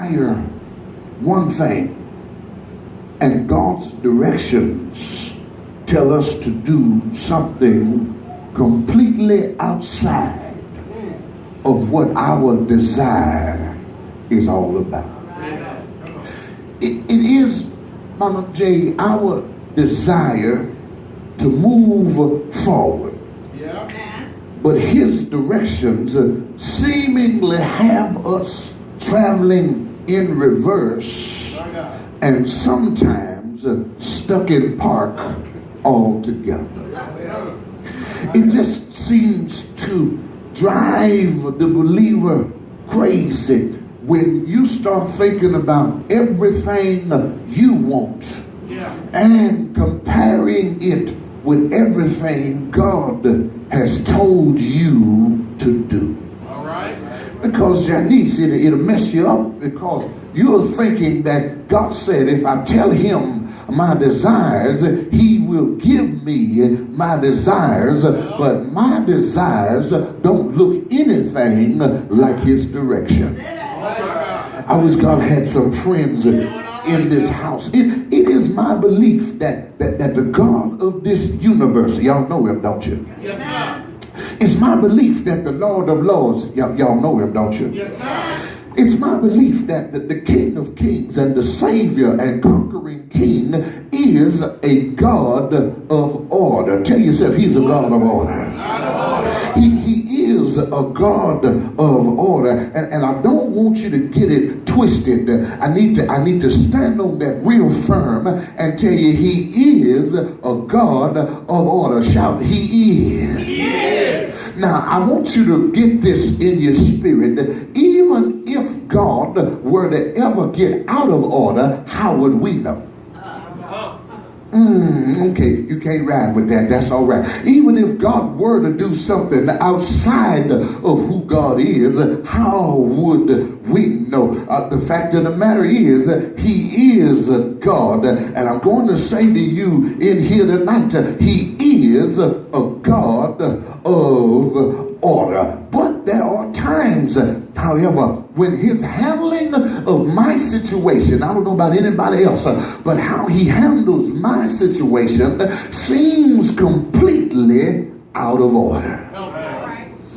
desire one thing, and God's directions tell us to do something completely outside of what our desire is all about. It is, Mama J, our desire to move forward. Yeah. But his directions seemingly have us traveling in reverse and sometimes stuck in park altogether. It just seems to drive the believer crazy when you start thinking about everything you want and comparing it with everything God has told you to do. All right. Because Janice, it'll mess you up because you're thinking that God said if I tell him my desires, he will give me my desires, but my desires don't look anything like his direction. I was God had some friends in this house. It is my belief that the God of this universe, y'all know him, don't you? Yes, sir. It's my belief that the Lord of Lords, y'all know him, don't you? Yes, sir. It's my belief that the King of Kings and the Savior and conquering King is a God of order. Tell yourself he's a God of order. He is a God of order. And I don't want you to get it twisted. I need to stand on that real firm and tell you he is a God of order. Shout, he is. He is. Now, I want you to get this in your spirit. Even if God were to ever get out of order, how would we know? Okay, you can't ride with that. That's all right. Even if God were to do something outside of who God is, how would we know? The fact of the matter is, he is God. And I'm going to say to you in here tonight, he is a God of order. But there are times, however, when his handling of my situation, I don't know about anybody else, but how he handles my situation seems completely out of order.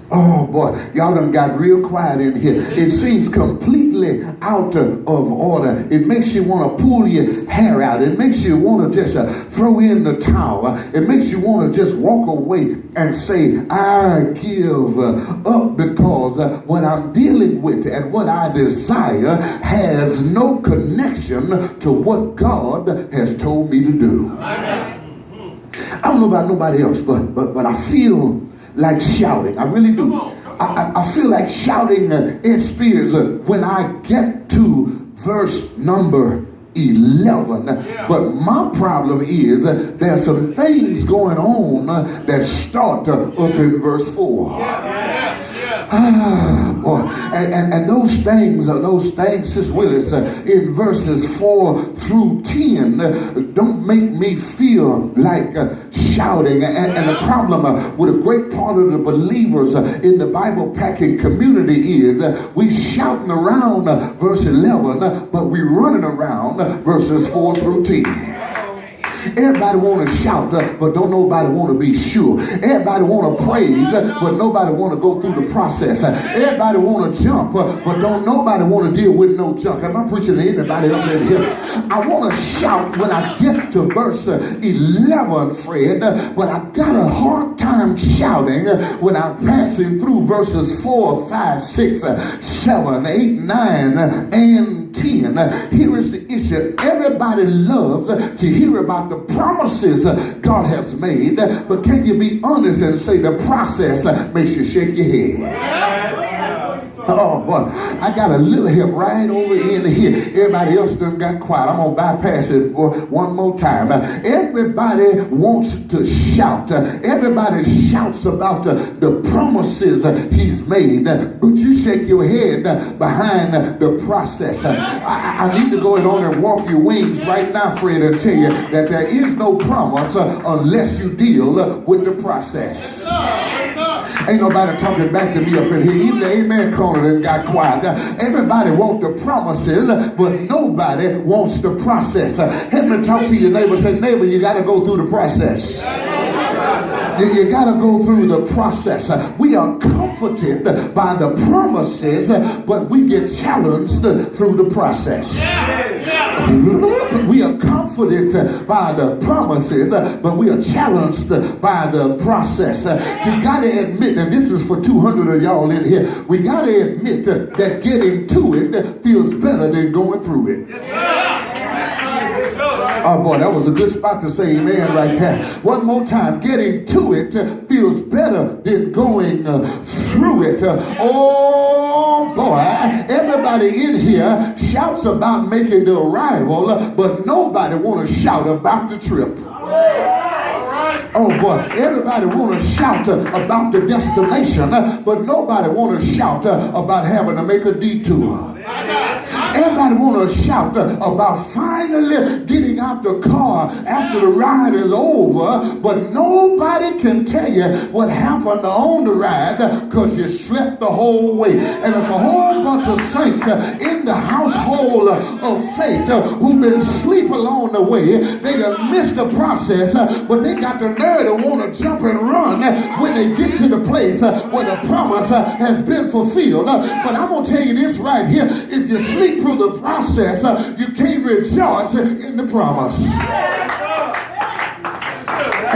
Oh boy, y'all done got real quiet in here. It seems completely out of order. It makes you want to pull your hair out. It makes you want to just throw in the towel. It makes you want to just walk away and say, I give up, because what I'm dealing with and what I desire has no connection to what God has told me to do. I don't know about nobody else, but I feel like shouting. I really do. I feel like shouting in Spears when I get to verse number 11. But my problem is there's some things going on that start up in verse 4. Boy. And those things, Sis Willis, in verses 4 through 10, don't make me feel like shouting. And the problem with a great part of the believers in the Bible packing community is we shouting around verse 11, but we running around verses 4 through 10. Everybody want to shout, but don't nobody want to be sure. Everybody want to praise, but nobody want to go through the process. Everybody want to jump, but don't nobody want to deal with no junk. Am I preaching to anybody up in here? I want to shout when I get to verse 11, Fred, but I got a hard time shouting when I'm passing through verses 4, 5, 6, 7, 8, 9, and 10. Here is the issue. Everybody loves to hear about the promises God has made, but can you be honest and say the process makes you shake your head? Oh boy, I got a little help right over in here. Everybody else done got quiet. I'm gonna bypass it one more time. Everybody wants to shout. Everybody shouts about the promises he's made, but you shake your head behind the process. I need to go on and walk your wings right now, Fred, and tell you that there is no promise unless you deal with the process. Ain't nobody talking back to me up in here. Even the amen corner done got quiet. Everybody wants the promises, but nobody wants the process. Let me talk to your neighbor. Say, neighbor, you got to go through the process. You got to go through the process. We are comforted by the promises, but we get challenged through the process. We are comforted by the promises, but we are challenged by the process. You got to admit, and this is for 200 of y'all in here, we got to admit that getting to it feels better than going through it. Oh boy, that was a good spot to say amen right there. One more time. Getting to it feels better than going through it. Oh boy, everybody in here shouts about making the arrival, but nobody want to shout about the trip. Oh boy, everybody want to shout about the destination, but nobody want to shout about having to make a detour. Everybody want to shout about finally getting out the car after the ride is over, but nobody can tell you what happened on the ride because you slept the whole way. And there's a whole bunch of saints in the household of faith who've been asleep along the way. They done missed the process, but they got the nerve to want to jump and run when they get to the place where the promise has been fulfilled. But I'm going to tell you this right here. If you sleep through the process, you can't rejoice in the promise.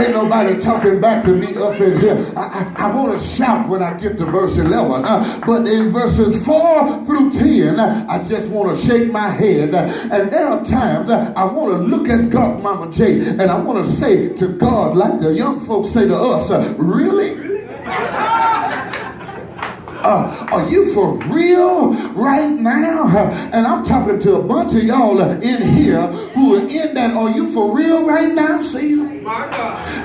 Ain't nobody talking back to me up in here. I want to shout when I get to verse 11. But in verses 4 through 10, I just want to shake my head. And there are times I want to look at God, Mama J, and I want to say to God, like the young folks say to us, really? Are you for real right now? And I'm talking to a bunch of y'all in here who are in that, are you for real right now season?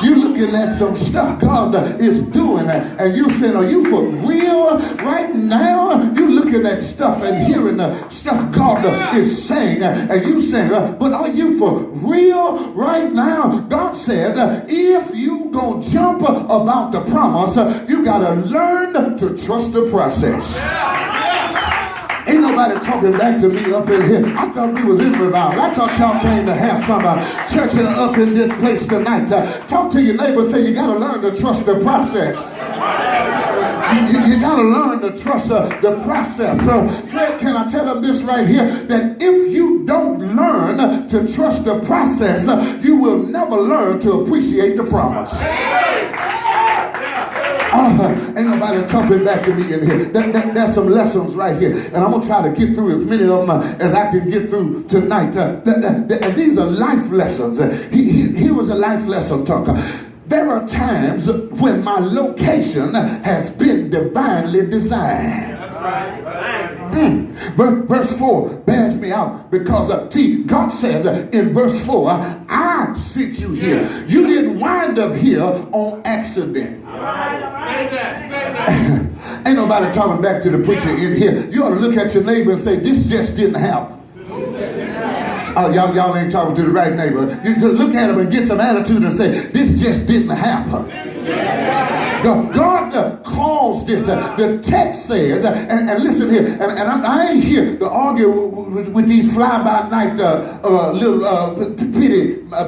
You're looking at some stuff God is doing, and you saying, are you for real right now? You're looking at stuff and hearing the stuff God is saying, and you saying, but are you for real right now? God says, if you gonna jump about the promise, you gotta learn to trust the process. Ain't nobody talking back to me up in here. I thought we was in revival. I thought y'all came to have some church up in this place tonight. Talk to your neighbor and say, you got to learn to trust the process. You got to learn to trust the process. So, Fred, can I tell them this right here? That if you don't learn to trust the process, you will never learn to appreciate the promise. Ain't nobody talking back to me in here. There's some lessons right here. And I'm going to try to get through as many of them as I can get through tonight. And these are life lessons. He was a life lesson talker. There are times when my location has been divinely designed. That's right. Verse 4 bears me out because God says in verse 4, I sent you here. You didn't wind up here on accident. Say that. Ain't nobody talking back to the preacher in here. You ought to look at your neighbor and say, this just didn't happen. Oh, y'all ain't talking to the right neighbor. You just look at him and get some attitude and say, this just didn't happen. God calls this. The text says, and listen here, and I ain't here to argue with these fly-by-night little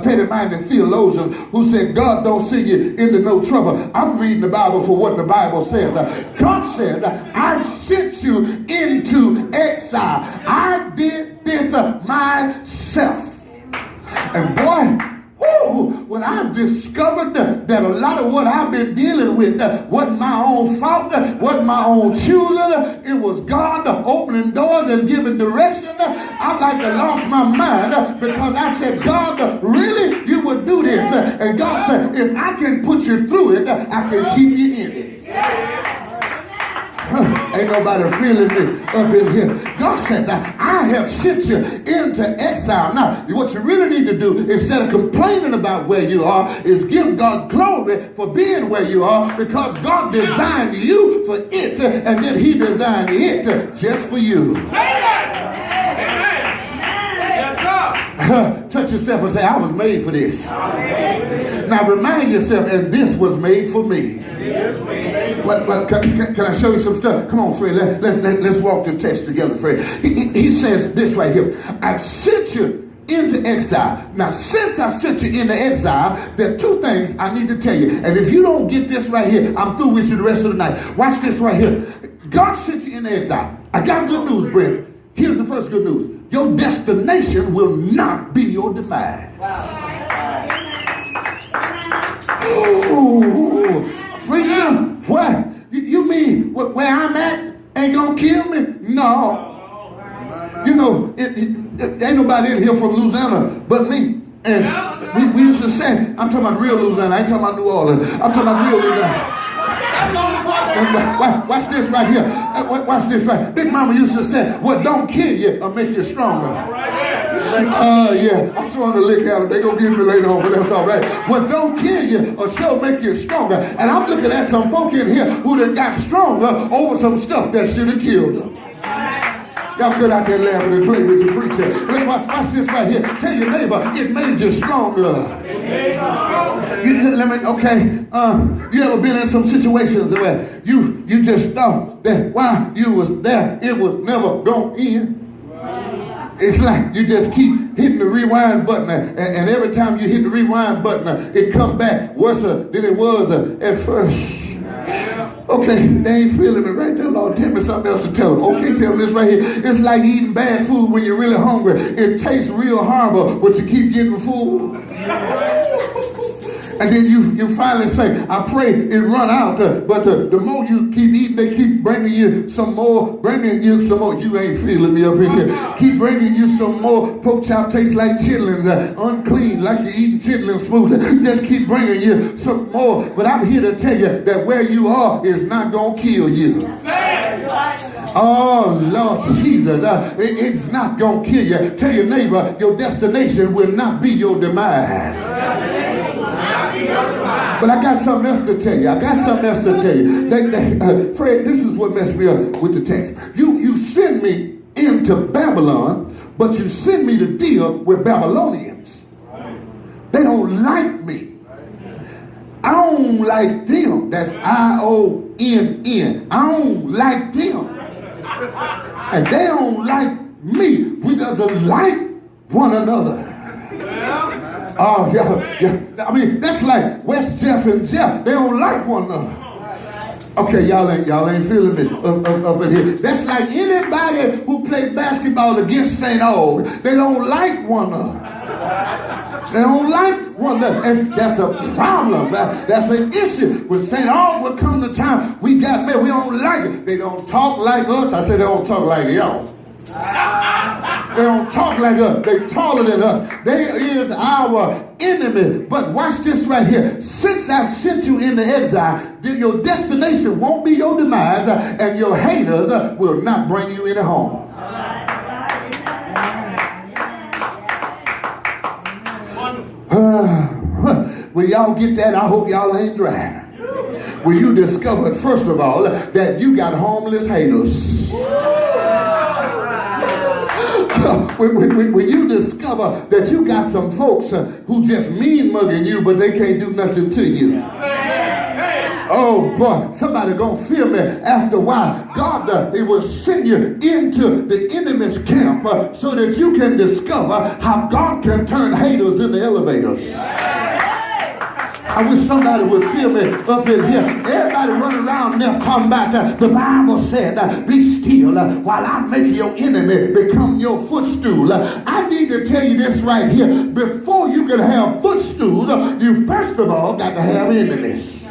petty-minded theologians who said God don't send you into no trouble. I'm reading the Bible for what the Bible says. God says, I sent you into exile. I did this myself. And boy, when I've discovered that a lot of what I've been dealing with wasn't my own fault, wasn't my own choosing, it was God opening doors and giving direction, I like to lost my mind because I said, God, really? You would do this? And God said, if I can put you through it, I can keep you in it. Ain't nobody feeling me up in here. God says, I have sent you into exile. Now, what you really need to do, instead of complaining about where you are, is give God glory for being where you are, because God designed you for it, and then he designed it just for you. Amen. Yes, sir. Touch yourself and say, I was made for this. Now remind yourself, and this was made for me. Can I show you some stuff? Come on, Fred. Let's walk the text together, Fred. He says this right here. I've sent you into exile. Now, since I sent you into exile, there are two things I need to tell you. And if you don't get this right here, I'm through with you the rest of the night. Watch this right here. God sent you into exile. I got good news, Brent. Here's the first good news. Your destination will not be your demise. Oh, preacher, what? You mean where I'm at ain't gonna kill me? No. You know, ain't nobody in here from Louisiana but me. And we used to say, I'm talking about real Louisiana. I ain't talking about New Orleans. I'm talking about real Louisiana. Watch this right here. Watch this right. Big Mama used to say, what don't kill you or make you stronger. Yeah, I'm throwing the lick out. They're going to get me later on, but that's all right. What don't kill you or sure make you stronger. And I'm looking at some folk in here who done got stronger over some stuff that should have killed them. Y'all good out there laughing and playing with the preacher. Watch this right here. Tell your neighbor, it made you stronger. You ever been in some situations where you just thought that while you was there, it was never going to end? It's like you just keep hitting the rewind button, and every time you hit the rewind button, it come back worse than it was at first. Okay, they ain't feeling it right there. Lord, tell me something else to tell them. Okay, tell them this right here. It's like eating bad food when you're really hungry. It tastes real horrible, but you keep getting full. And then you finally say, I pray it run out. But the more you keep eating, they keep bringing you some more. You ain't feeling me up in here. Keep bringing you some more. Pork chop tastes like chitlins, unclean, like you're eating chitlins food. Just keep bringing you some more. But I'm here to tell you that where you are is not going to kill you. Oh, Lord Jesus, it's not going to kill you. Tell your neighbor, your destination will not be your demise. But I got something else to tell you. Fred, this is what messed me up with the text. You send me into Babylon, but you send me to deal with Babylonians. They don't like me. I don't like them. That's I-O-N-N. I don't like them. And they don't like me. We doesn't like one another. Oh, yeah. I mean, that's like West Jeff and Jeff. They don't like one another. Okay, y'all ain't feeling it up in here. That's like anybody who plays basketball against St. Aug. They don't like one another. They don't like one another. That's a problem. That's an issue. When St. Aug would come to town, we got there. We don't like it. They don't talk like us. I said they don't talk like y'all. They don't talk like us. They taller than us. They is our enemy. But watch this right here. Since I've sent you into exile, your destination won't be your demise, and your haters will not bring you any harm. Will y'all get that? I hope y'all ain't dry. Well, you discovered, first of all, that you got homeless haters. When you discover that you got some folks who just mean mugging you, but they can't do nothing to you. Oh boy, somebody gonna feel me after a while. God, he will send you into the enemy's camp so that you can discover how God can turn haters into elevators. I wish somebody would feel me up in here. Everybody running around there talking about the Bible said, be still while I make your enemy become your footstool. I need to tell you this right here. Before you can have footstools, you first of all got to have enemies.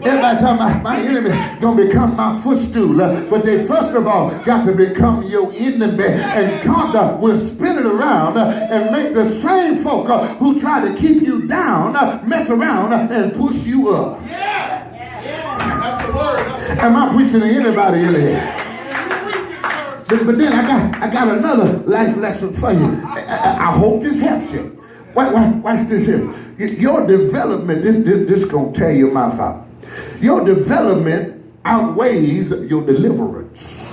Everybody talking about my enemy gonna become my footstool, but they first of all got to become your enemy, and God will spin it around and make the same folk who try to keep you down mess around and push you up. That's the word. Am I preaching to anybody in here? But then I got another life lesson for you. I hope this helps you. Watch this here. Your development, this gonna tear your mouth out. Your development outweighs your deliverance.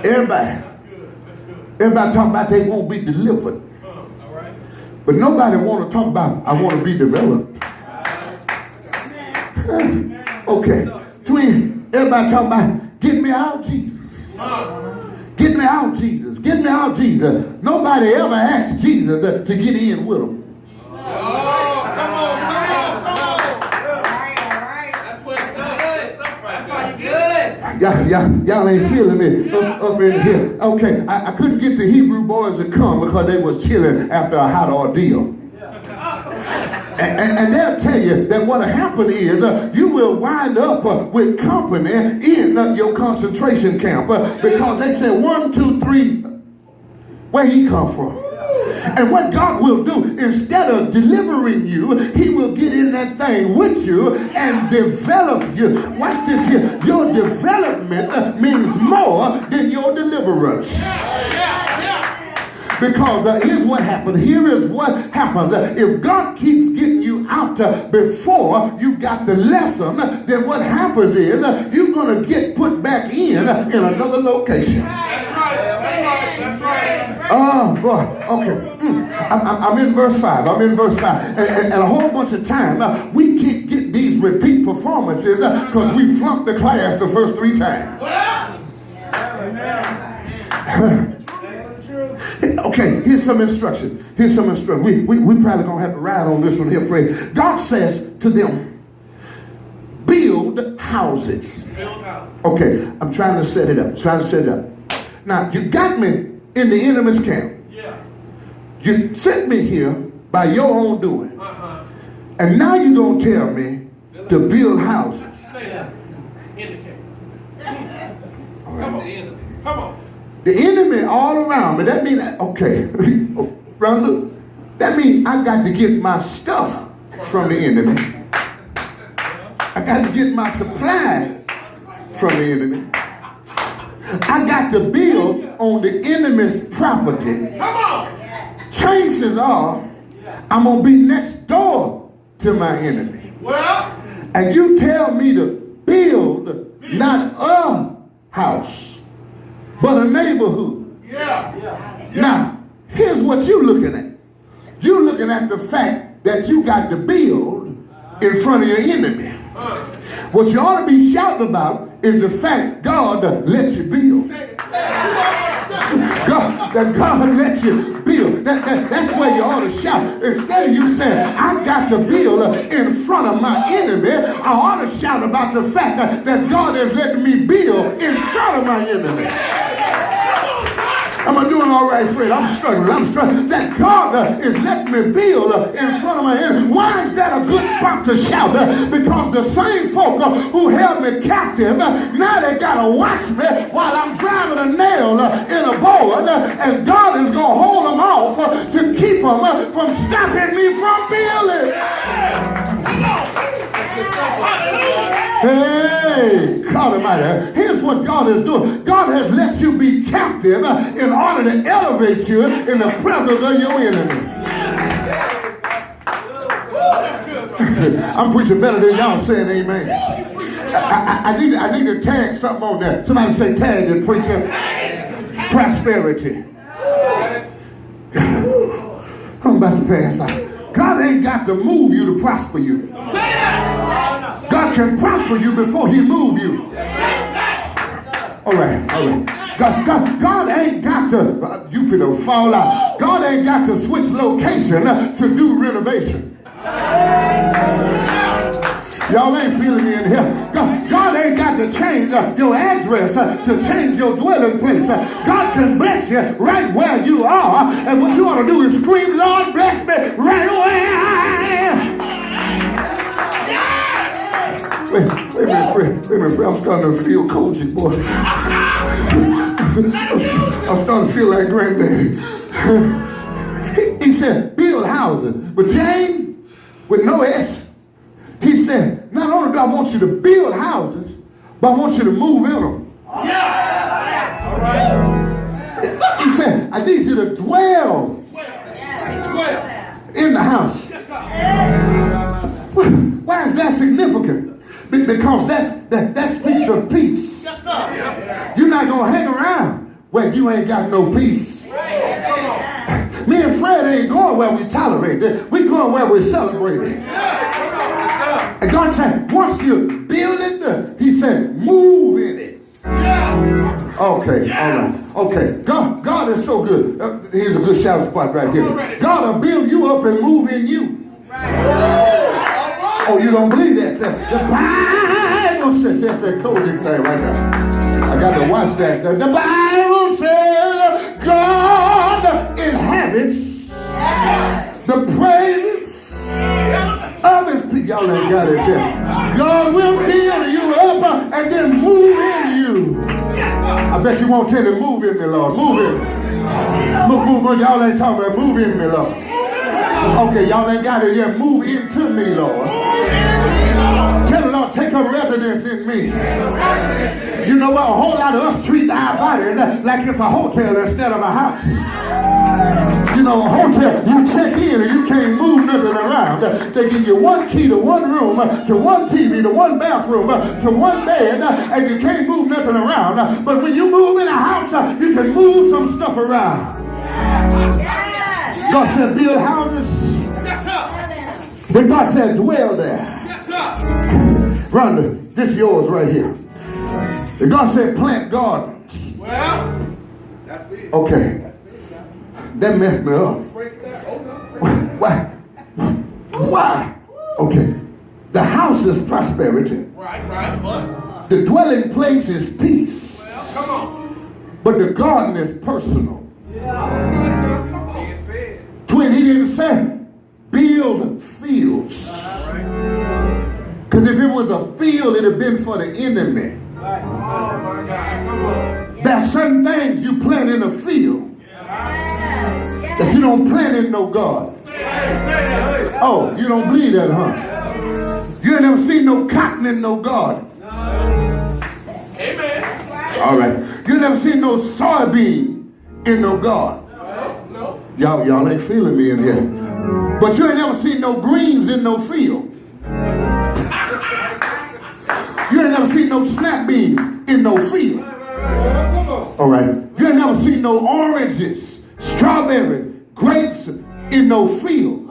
Everybody talking about they won't be delivered. But nobody want to talk about, I want to be developed. Okay. Twin, everybody talking about, get me out, Jesus. Get me out, Jesus. Get me out, Jesus. Nobody ever asked Jesus to get in with them. Y'all ain't feeling me up in here. Okay, I couldn't get the Hebrew boys to come because they was chilling after a hot ordeal. And they'll tell you that what'll happen is you will wind up with company in your concentration camp because they say 1, 2, 3, where he come from? And what God will do, instead of delivering you, he will get in that thing with you and develop you. Watch this here. Your development means more than your deliverance. Because here's what happens. Here is what happens. If God keeps getting you out before you got the lesson, then what happens is you're going to get put back in another location. That's right. Oh, boy. Okay. I'm in verse 5. And a whole bunch of time, we can't get these repeat performances because we flunked the class the first 3 times. Okay, here's some instruction. We probably going to have to ride on this one here, Fred. God says to them, build houses. Okay, I'm trying to set it up. Now, you got me in the enemy's camp. You sent me here by your own doing. And now you're going to tell me to build houses. All right. Come on. The enemy all around me. That means, okay, Rhonda, that means I got to get my stuff from the enemy. I got to get my supply from the enemy. I got to build on the enemy's property. Come on. Chances are I'm going to be next door to my enemy. Well, and you tell me to build not a house, but a neighborhood. Yeah. Now, here's what you're looking at. You're looking at the fact that you got to build in front of your enemy. What you ought to be shouting about is the fact God lets you build. God lets you build. That's where you ought to shout. Instead of you saying, I got to build in front of my enemy, I ought to shout about the fact that God is letting me build in front of my enemy. Am I doing all right, Fred? I'm struggling. That God is letting me build in front of my enemy. Why is that a good spot to shout? Because the same folk who held me captive, now they got to watch me while I'm driving a nail in a board, and God is going to hold them off to keep them from stopping me from building. Hey, God Almighty. Here's what God is doing. God has let you be captive in order to elevate you in the presence of your enemy. I'm preaching better than y'all saying amen. I need to tag something on there. Somebody say tag it, preacher. Prosperity. I'm about to pass out. God ain't got to move you to prosper you. God can prosper you before he move you. All right. God ain't got to, you finna fall out. God ain't got to switch location to do renovation. Y'all ain't feeling me in here. God ain't got to change your address to change your dwelling place. God can bless you right where you are. And what you ought to do is scream, Lord, bless me right where I am. Wait a minute, friend. I'm starting to feel COGIC, boy. I'm starting to feel like granddaddy. He said, build houses. But James, with no S, he said, not only do I want you to build houses, but I want you to move in them. Yeah. All right. He said, I need you to dwell in the house. Why is that significant? Because that speaks of peace. You're not going to hang around where you ain't got no peace. Me and Fred ain't going where we tolerate it. We going where we celebrate it. And God said, once you build it, he said, move in it. Okay, all right. Okay, God is so good. Here's a good shout spot right here. God will build you up and move in you. Oh, you don't believe that? The Bible says, that's that COGIC thing right now. I got to watch that. The Bible says God inhabits the praises of his people. Y'all ain't got it yet. God will build you up and then move in you. I bet you won't tell him, move in me, Lord. Move in me. Move. Y'all ain't talking about move in me, Lord. Okay, y'all ain't got it yet. Move into me, Lord. Tell the Lord, take up residence in me. You know what? A whole lot of us treat our bodies like it's a hotel instead of a house. You know, a hotel, you check in and you can't move nothing around. They give you one key to one room, to one TV, to one bathroom, to one bed, and you can't move nothing around. But when you move in a house, you can move some stuff around. God said, build houses. Then God said, dwell there. Rhonda, this is yours right here. And God said, plant gardens. Well, that's big. Okay. That messed me up. Why? Okay. The house is prosperity. Right. The dwelling place is peace. Well, come on. But the garden is personal. Twin, he didn't say build fields. Because if it was a field, it would have been for the enemy. There are certain things you plant in a field that you don't plant in no garden. Oh, you don't believe that, huh? You ain't never seen no cotton in no garden. Amen. All right. You never seen no soybean in no garden. Y'all ain't feeling me in here. But you ain't never seen no greens in no field. You ain't never seen no snap beans in no field. All right. You ain't never seen no oranges, strawberries, grapes in no field.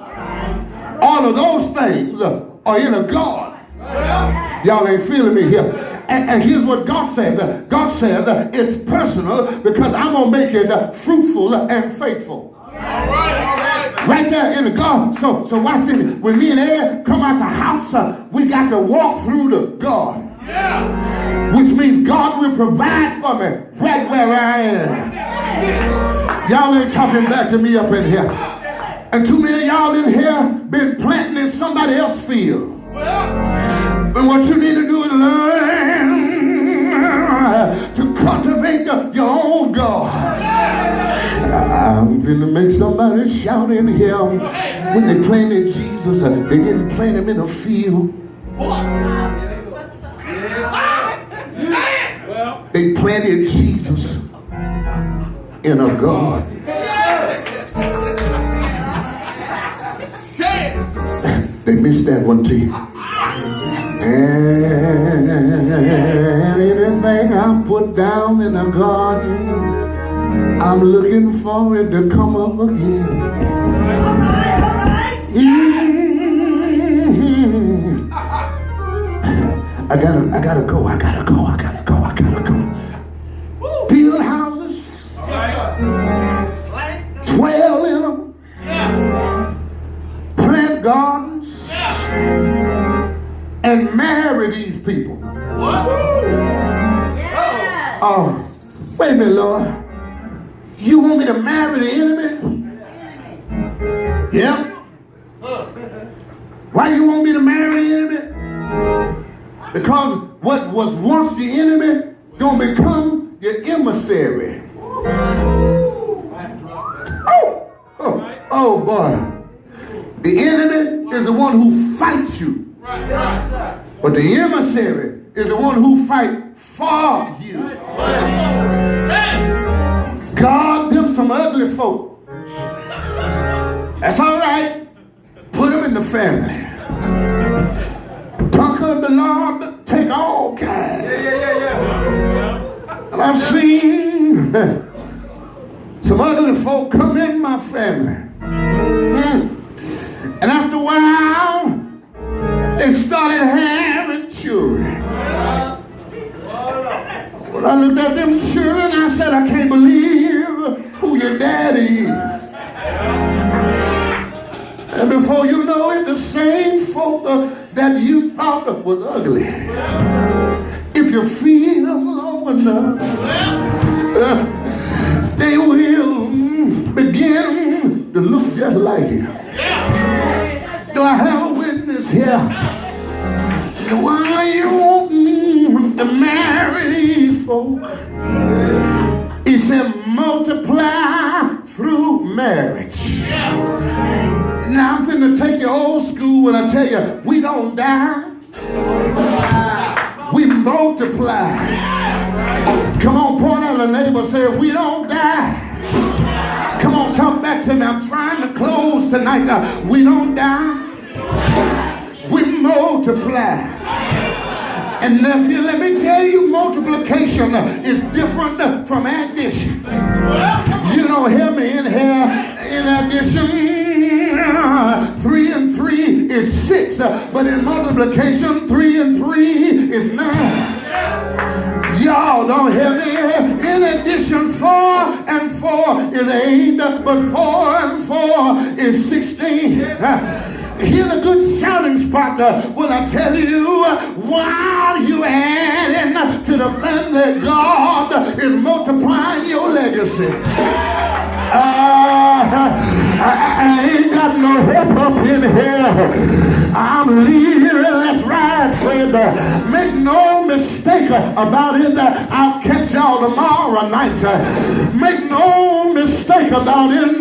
All of those things are in a garden. Y'all ain't feeling me here. And here's what God says. God says it's personal because I'm going to make it fruitful and faithful. Right there in the garden. So watch this. When me and Ed come out the house, we got to walk through the garden. Which means God will provide for me right where I am. Y'all ain't talking back to me up in here. And too many of y'all in here been planting in somebody else's field. But what you need to do is learn to cultivate your own garden. I'm going to make somebody shout in here. When they planted Jesus, they didn't plant him in a field. They planted Jesus in a garden. They missed that one too. And anything I put down in a garden, I'm looking for it to come up again. Mm-hmm. I gotta go. Build houses, dwell in them, plant gardens, and marry these people. Oh, wait a minute, Lord. You want me to marry the enemy? Yeah. Why you want me to marry the enemy? Because what was once the enemy gonna become your emissary. Oh boy. The enemy is the one who fights you. But the emissary is the one who fights for you. God, them some ugly folk. That's all right. Put them in the family. Conquer the Lord, take all kinds. And I've seen some some ugly folk come in my family. And after a while, they started having children. When I looked at them children, I said, I can't believe who your daddy is. And before you know it, the same folk that you thought was ugly, if you feed them long enough, they will begin to look just like you. Do I have a witness here? Why you want me to marry these folk? He said, multiply through marriage. Now I'm finna take you old school when I tell you, we don't die. We multiply. Come on, point at the neighbor, say, we don't die. Come on, talk back to me. I'm trying to close tonight. We don't die. We multiply. And nephew, let me tell you, multiplication is different from addition. You don't hear me in here. In addition, 3 and 3 is 6. But in multiplication, 3 and 3 is 9. Y'all don't hear me. In addition, 4 and 4 is 8, but 4 and 4 is 16. Here's a good shouting spot when I tell you, while you adding to the family, God is multiplying your legacy. I ain't got no help up in here. I'm leaving. That's right, Fred. Make no mistake about it. I'll catch y'all tomorrow night. Make no mistake about it.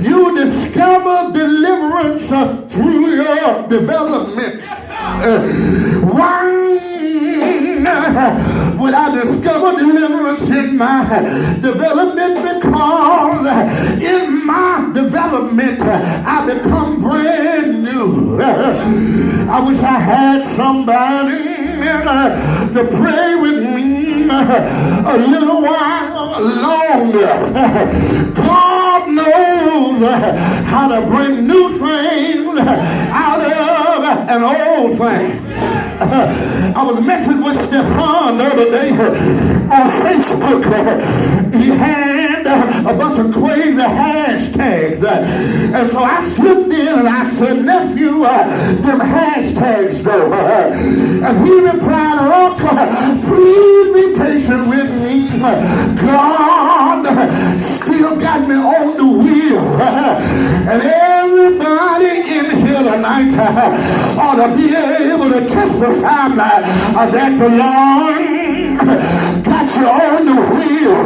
You discover deliverance through your development. Would I discover deliverance in my development? Because in my development I become brand new. I wish I had somebody to pray with me a little while longer. God knows how to bring new things out of an old thing. I was messing with Stefan the other day on Facebook. He had a bunch of crazy hashtags. And so I slipped in and I said, nephew, them hashtags though. And he replied, Uncle, please be patient with me. God still got me on the wheel. And everybody in here tonight ought to be able to testify that the Lord got you on the wheel.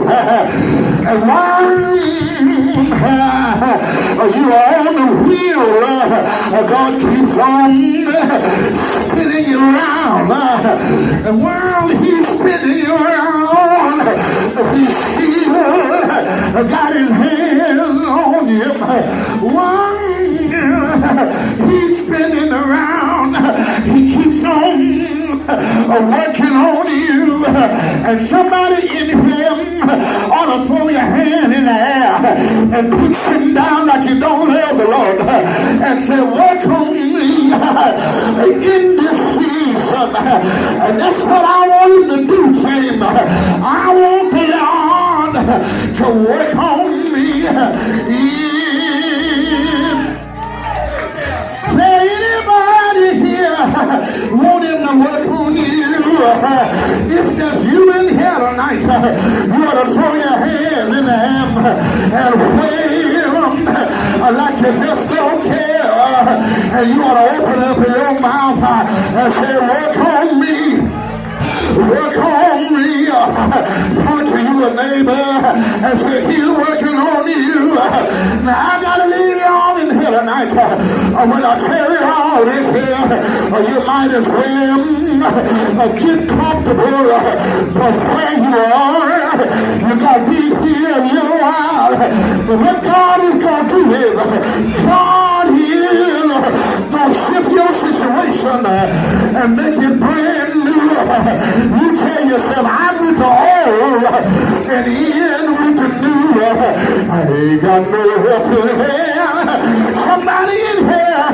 And while you are on the wheel, God keeps on spinning you around. And while he's spinning you around, he still got his hands on you. While he's spinning around, he keeps on working on you. And somebody in him ought to throw your hand in the air and put him down like you don't love the Lord and say, work on me in this season. And that's what I want him to do, James. I want the Lord to work on me. Say, anybody here want him to work on you? If there's you in here tonight, you ought to throw your hands in the air and wave them like you just don't care. And you ought to open up your mouth and say, work on me. Work on me. Point to you a neighbor and say, he's working on you. Now I gotta leave y'all in here tonight. When I tell you all this here, you might as well get comfortable. Because where you are, you gotta be here a little while. But what God is gonna do is, God is gonna shift your situation and make it brand new. You tell yourself, I'm with the old and in with the nothing new. I ain't got no help in here. Somebody in here,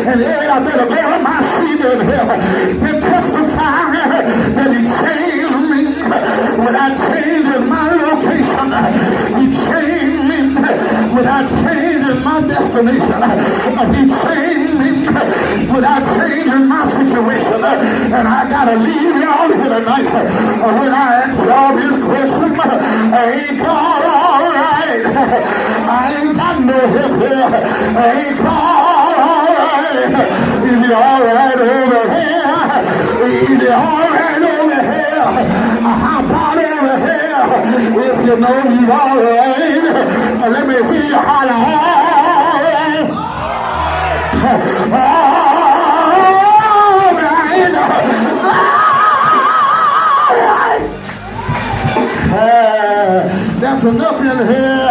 and hey, I better bury my seed in here. Been testifying that he changed me without changing my location. He changed me without changing my destination. He changed me without changing my situation. And I gotta leave y'all here tonight. When I ask y'all this question, ain't God all right? I ain't got no help here. Ain't God all right? Is he all right over here? Is he all right over here? How about over here? If you know he's all right, let me hear you holler, all right. All right. That's enough in here.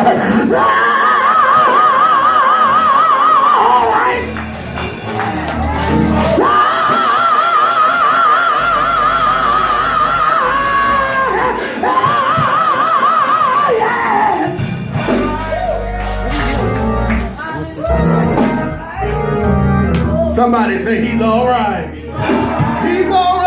All right. Somebody say he's all right. He's all right.